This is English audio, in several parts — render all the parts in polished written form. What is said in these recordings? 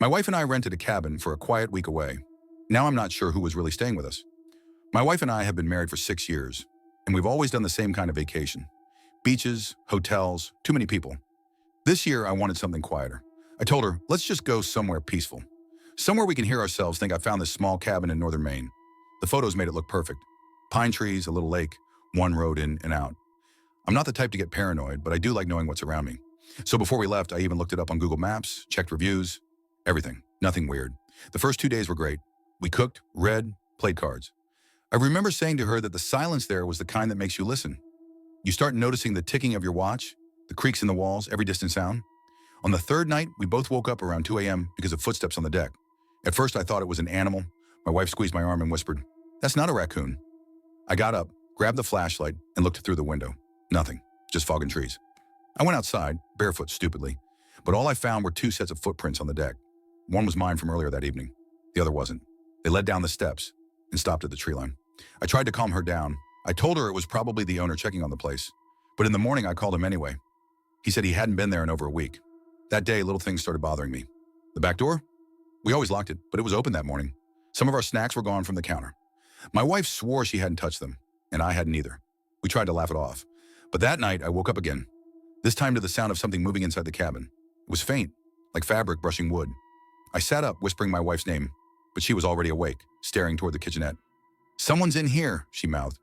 My wife and I rented a cabin for a quiet week away. Now I'm not sure who was really staying with us. My wife and I have been married for 6 years, and we've always done the same kind of vacation. Beaches, hotels, too many people. This year, I wanted something quieter. I told her, let's just go somewhere peaceful. Somewhere we can hear ourselves think I found this small cabin in northern Maine. The photos made it look perfect. Pine trees, a little lake, one road in and out. I'm not the type to get paranoid, but I do like knowing what's around me. So before we left, I even looked it up on Google Maps, checked reviews, everything. Nothing weird. The first 2 days were great. We cooked, read, played cards. I remember saying to her that the silence there was the kind that makes you listen. You start noticing the ticking of your watch, the creaks in the walls, every distant sound. On the third night, we both woke up around 2 a.m. because of footsteps on the deck. At first, I thought it was an animal. My wife squeezed my arm and whispered, "That's not a raccoon." I got up, grabbed the flashlight, and looked through the window. Nothing, just fog and trees. I went outside, barefoot stupidly, but all I found were two sets of footprints on the deck. One was mine from earlier that evening. The other wasn't. They led down the steps and stopped at the tree line. I tried to calm her down. I told her it was probably the owner checking on the place. But in the morning, I called him anyway. He said he hadn't been there in over a week. That day, little things started bothering me. The back door? We always locked it, but it was open that morning. Some of our snacks were gone from the counter. My wife swore she hadn't touched them, and I hadn't either. We tried to laugh it off. But that night, I woke up again, this time to the sound of something moving inside the cabin. It was faint, like fabric brushing wood. I sat up, whispering my wife's name, but she was already awake, staring toward the kitchenette. "Someone's in here," she mouthed.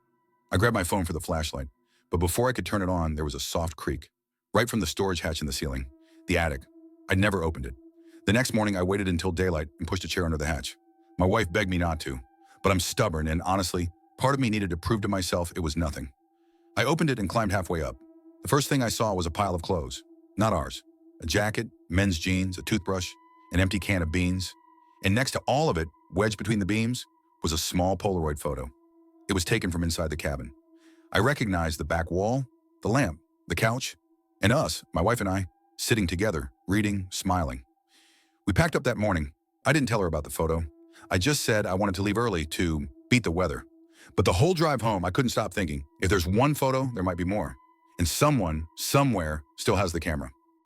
I grabbed my phone for the flashlight, but before I could turn it on, there was a soft creak, right from the storage hatch in the ceiling, the attic. I'd never opened it. The next morning, I waited until daylight and pushed a chair under the hatch. My wife begged me not to, but I'm stubborn, and honestly, part of me needed to prove to myself it was nothing. I opened it and climbed halfway up. The first thing I saw was a pile of clothes, not ours. A jacket, men's jeans, a toothbrush, an empty can of beans, and next to all of it, wedged between the beams, was a small Polaroid photo. It was taken from inside the cabin. I recognized the back wall, the lamp, the couch, and us, my wife and I, sitting together, reading, smiling. We packed up that morning. I didn't tell her about the photo. I just said I wanted to leave early to beat the weather. But the whole drive home, I couldn't stop thinking, if there's one photo, there might be more. And someone, somewhere, still has the camera.